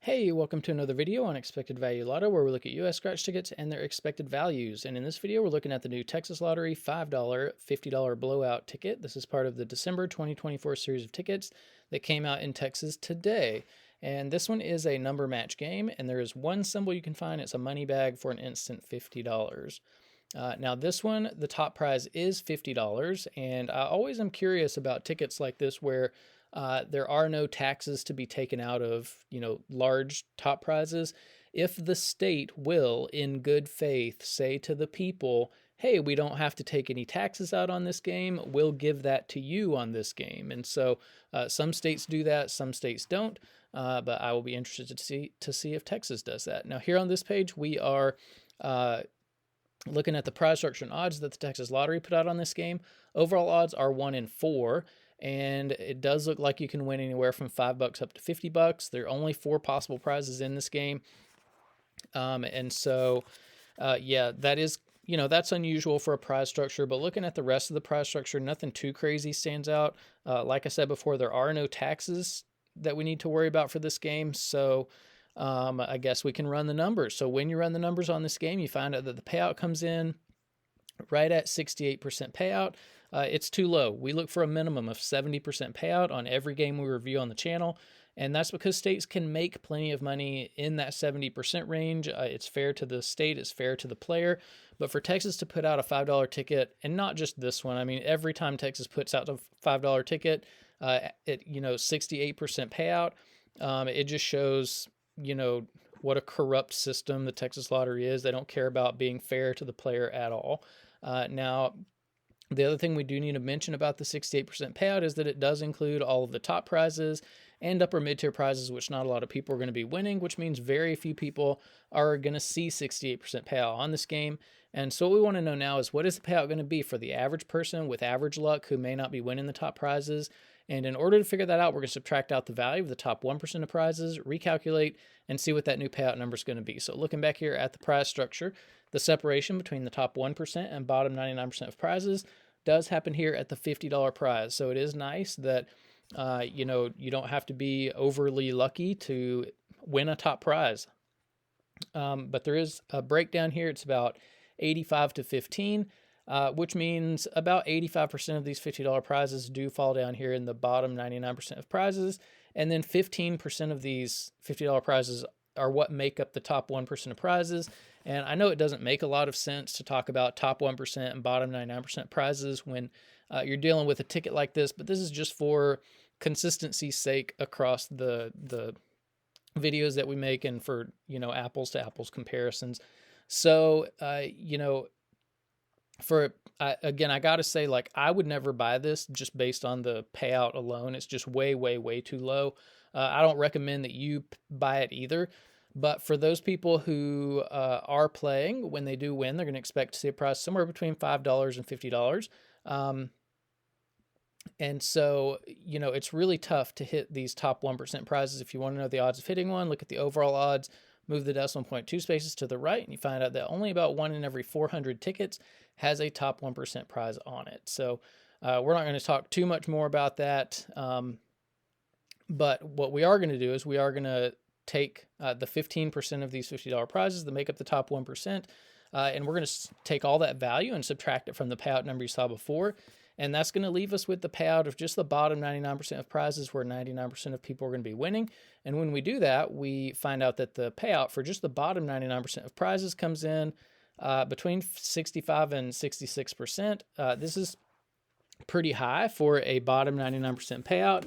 Hey, welcome to another video on Expected Value Lotto, where we look at US scratch tickets and their expected values. And in this video, we're looking at the new Texas Lottery $5 $50 blowout ticket. This is part of the December 2024 series of tickets that came out in Texas today. And this one is a number match game, and there is one symbol you can find. It's a money bag for an instant $50. Now this one, the top prize is $50, and I always am curious about tickets like this where there are no taxes to be taken out of, large top prizes. If the state will, in good faith, say to the people, hey, we don't have to take any taxes out on this game, we'll give that to you on this game. And so some states do that, some states don't, but I will be interested to see if Texas does that. Now here on this page, we are looking at the prize structure and odds that the Texas Lottery put out on this game. Overall odds are 1 in 4. And it does look like you can win anywhere from $5 up to $50. There are only 4 possible prizes in this game. And so, yeah, that is, that's unusual for a prize structure. But looking at the rest of the prize structure, nothing too crazy stands out. Like I said before, there are no taxes that we need to worry about for this game. So I guess we can run the numbers. So when you run the numbers on this game, you find out that the payout comes in right at 68% payout. It's too low. We look for a minimum of 70% payout on every game we review on the channel, and that's because states can make plenty of money in that 70% range. It's fair to the state, it's fair to the player, but for Texas to put out a $5 ticket, and not just this one, I mean, every time Texas puts out a $5 ticket, 68% payout, it just shows, what a corrupt system the Texas Lottery is. They don't care about being fair to the player at all. Now, the other thing we do need to mention about the 68% payout is that it does include all of the top prizes and upper mid-tier prizes, which not a lot of people are going to be winning, which means very few people are going to see 68% payout on this game. And so what we want to know now is, what is the payout going to be for the average person with average luck who may not be winning the top prizes? And in order to figure that out, we're going to subtract out the value of the top 1% of prizes, recalculate, and see what that new payout number is going to be. So looking back here at the prize structure, the separation between the top 1% and bottom 99% of prizes does happen here at the $50 prize. So it is nice that, you don't have to be overly lucky to win a top prize. But there is a breakdown here. It's about 85 to 15, which means about 85% of these $50 prizes do fall down here in the bottom 99% of prizes. And then 15% of these $50 prizes are what make up the top 1% of prizes. And I know it doesn't make a lot of sense to talk about top 1% and bottom 99% prizes when you're dealing with a ticket like this, but this is just for consistency's sake across the videos that we make and for, apples to apples comparisons. So, again, I got to say, I would never buy this just based on the payout alone. It's just way, way, way too low. I don't recommend that you buy it either. But for those people who are playing, when they do win, they're going to expect to see a prize somewhere between $5 and $50. And so, it's really tough to hit these top 1% prizes. If you want to know the odds of hitting one, look at the overall odds, move the decimal point 2 spaces to the right, and you find out that only about 1 in every 400 tickets has a top 1% prize on it. So we're not going to talk too much more about that. But what we are going to do is we are going to take the 15% of these $50 prizes that make up the top 1%, and we're going to take all that value and subtract it from the payout number you saw before, and that's going to leave us with the payout of just the bottom 99% of prizes, where 99% of people are going to be winning. And when we do that, we find out that the payout for just the bottom 99% of prizes comes in between 65 and 66%. This is pretty high for a bottom 99% payout.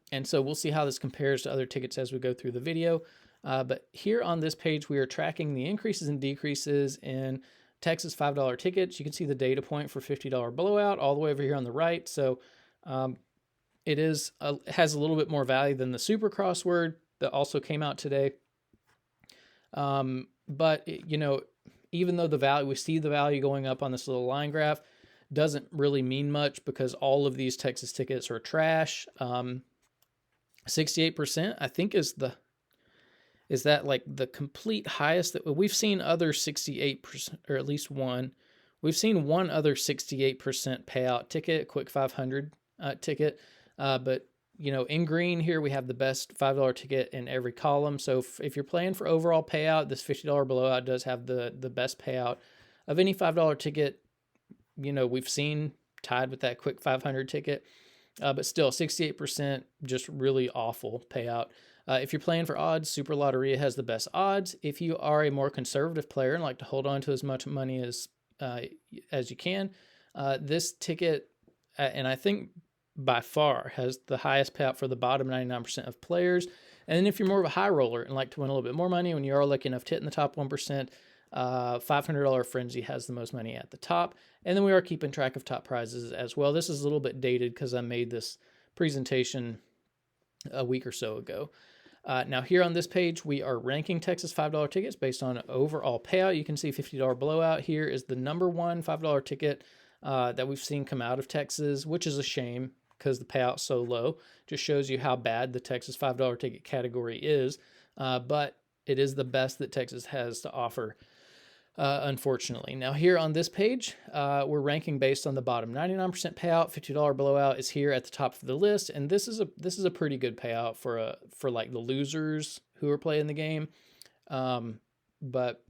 And so we'll see how this compares to other tickets as we go through the video. But here on this page, we are tracking the increases and decreases in Texas $5 tickets. You can see the data point for $50 blowout all the way over here on the right. So it has a little bit more value than the super crossword that also came out today. But even though we see the value going up on this little line graph, doesn't really mean much because all of these Texas tickets are trash. 68%, I think, is that like the complete highest that we've seen. Other 68%, or at least one. We've seen one other 68% payout ticket, quick 500 ticket, but in green here, we have the best $5 ticket in every column. So if you're playing for overall payout, this $50 blowout does have the best payout of any $5 ticket, we've seen, tied with that quick 500 ticket. But still, 68%, just really awful payout. If you're playing for odds, Super Lotteria has the best odds. If you are a more conservative player and like to hold on to as much money as you can, this ticket, and I think by far, has the highest payout for the bottom 99% of players. And then if you're more of a high roller and like to win a little bit more money, when you are lucky enough to hit in the top 1%, $500 Frenzy has the most money at the top. And then we are keeping track of top prizes as well. This is a little bit dated because I made this presentation a week or so ago. Now here on this page, we are ranking Texas $5 tickets based on overall payout. You can see $50 blowout here is the number one $5 ticket that we've seen come out of Texas, which is a shame because the payout's so low. Just shows you how bad the Texas $5 ticket category is. But it is the best that Texas has to offer, unfortunately. Now here on this page, we're ranking based on the bottom 99% payout. $50 blowout is here at the top of the list, and this is a pretty good payout for like the losers who are playing the game. But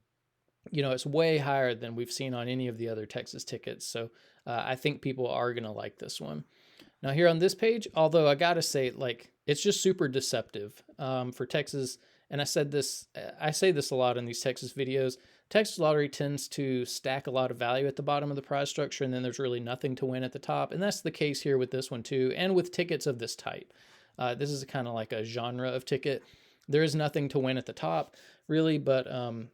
it's way higher than we've seen on any of the other Texas tickets. So I think people are gonna like this one. Now here on this page, although I gotta say, like, it's just super deceptive for Texas. And I say this a lot in these Texas videos. Texas Lottery tends to stack a lot of value at the bottom of the prize structure, and then there's really nothing to win at the top. And that's the case here with this one too, and with tickets of this type. This is kind of like a genre of ticket. There is nothing to win at the top, really, but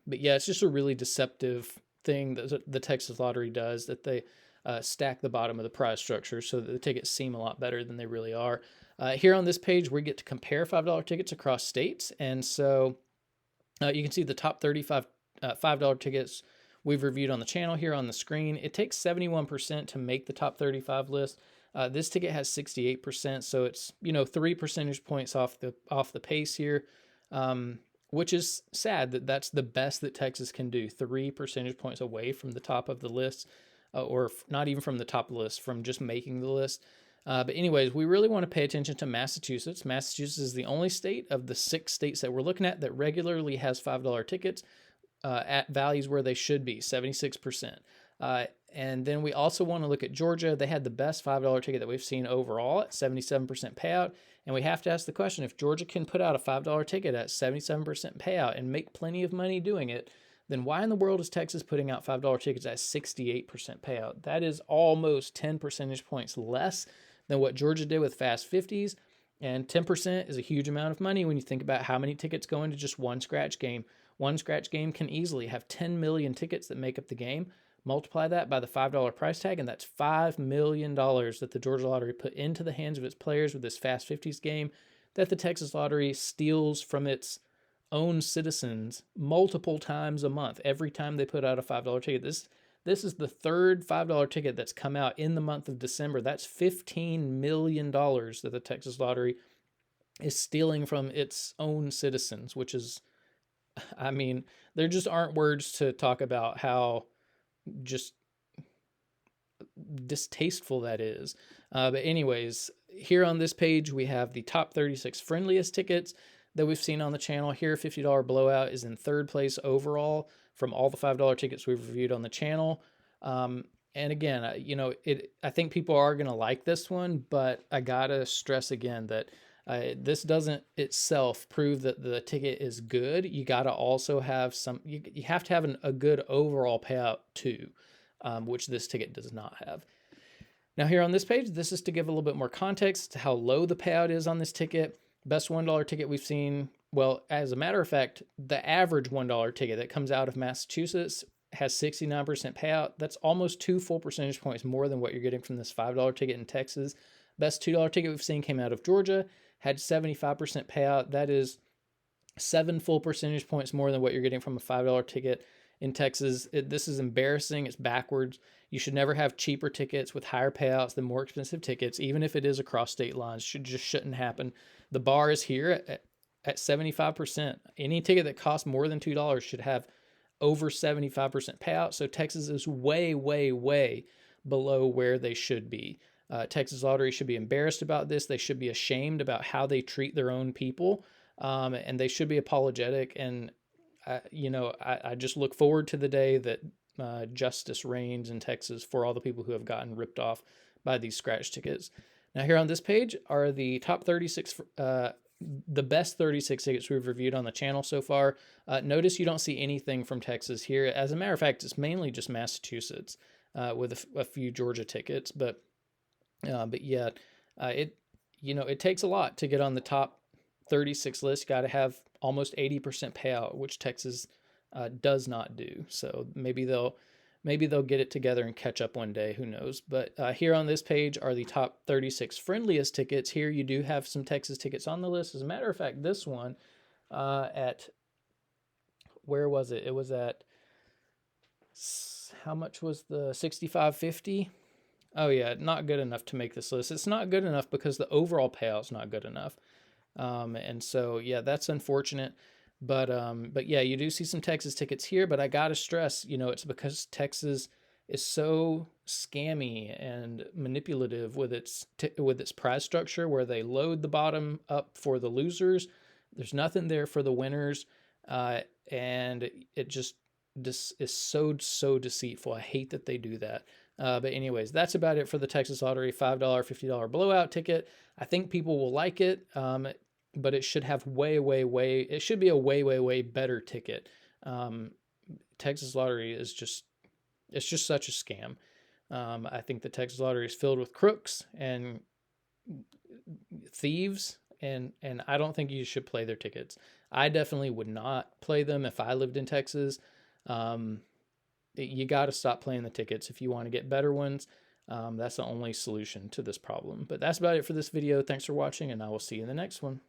yeah, it's just a really deceptive thing that the Texas Lottery does, that they stack the bottom of the prize structure so that the tickets seem a lot better than they really are. Here on this page, we get to compare $5 tickets across states. And so you can see the top 35 $5 tickets we've reviewed on the channel here on the screen. It takes 71% to make the top 35 list. This ticket has 68%, so it's 3 percentage points off the pace here, which is sad that that's the best that Texas can do. 3 percentage points away from the top of the list, or not even from the top of the list, from just making the list. But anyways, we really want to pay attention to Massachusetts. Massachusetts is the only state of the 6 states that we're looking at that regularly has $5 tickets at values where they should be, 76%. And then we also want to look at Georgia. They had the best $5 ticket that we've seen overall at 77% payout. And we have to ask the question, if Georgia can put out a $5 ticket at 77% payout and make plenty of money doing it, then why in the world is Texas putting out $5 tickets at 68% payout? That is almost 10 percentage points less than what Georgia did with Fast 50s. And 10% is a huge amount of money when you think about how many tickets go into just one scratch game. One scratch game can easily have 10 million tickets that make up the game. Multiply that by the $5 price tag, and that's $5 million that the Georgia Lottery put into the hands of its players with this Fast 50s game that the Texas Lottery steals from its own citizens multiple times a month. Every time they put out a $5 ticket. This is the third $5 ticket that's come out in the month of December. That's $15 million that the Texas Lottery is stealing from its own citizens, which is, I mean, there just aren't words to talk about how just distasteful that is. But anyways, here on this page, we have the top 36 friendliest tickets that we've seen on the channel. Here, $50 blowout is in third place overall from all the $5 tickets we've reviewed on the channel. And again, I think people are going to like this one, but I gotta stress again that this doesn't itself prove that the ticket is good. You gotta also have you have to have a good overall payout too, which this ticket does not have. Now here on this page, this is to give a little bit more context to how low the payout is on this ticket. Best $1 ticket we've seen. Well, as a matter of fact, the average $1 ticket that comes out of Massachusetts has 69% payout. That's almost 2 full percentage points more than what you're getting from this $5 ticket in Texas. Best $2 ticket we've seen came out of Georgia, had 75% payout. That is 7 full percentage points more than what you're getting from a $5 ticket in Texas. This is embarrassing. It's backwards. You should never have cheaper tickets with higher payouts than more expensive tickets, even if it is across state lines. Shouldn't happen. The bar is here at 75%. Any ticket that costs more than $2 should have over 75% payout. So Texas is way, way, way below where they should be. Texas Lottery should be embarrassed about this. They should be ashamed about how they treat their own people, and they should be apologetic. And I just look forward to the day that justice reigns in Texas for all the people who have gotten ripped off by these scratch tickets. Now, here on this page are the top 36, the best 36 tickets we've reviewed on the channel so far. Notice you don't see anything from Texas here. As a matter of fact, it's mainly just Massachusetts with a few Georgia tickets. But yeah, it takes a lot to get on the top 36 list. Got to have almost 80% payout, which Texas does not do. So maybe they'll get it together and catch up one day. Who knows? But here on this page are the top 36 friendliest tickets. Here you do have some Texas tickets on the list. As a matter of fact, this one where was it? It was at, how much was the 65.50? Oh yeah, not good enough to make this list. It's not good enough because the overall payout's not good enough. And so, yeah, that's unfortunate. But yeah, you do see some Texas tickets here, but I gotta stress, it's because Texas is so scammy and manipulative with its prize structure, where they load the bottom up for the losers. There's nothing there for the winners, and it just is so deceitful. I hate that they do that. But anyways, that's about it for the Texas Lottery $5, $50 blowout ticket. I think people will like it, but it should have it should be a way better ticket. Texas Lottery is it's just such a scam. I think the Texas Lottery is filled with crooks and thieves, and I don't think you should play their tickets. I definitely would not play them if I lived in Texas. You got to stop playing the tickets if you want to get better ones. That's the only solution to this problem. But that's about it for this video. Thanks for watching, and I will see you in the next one.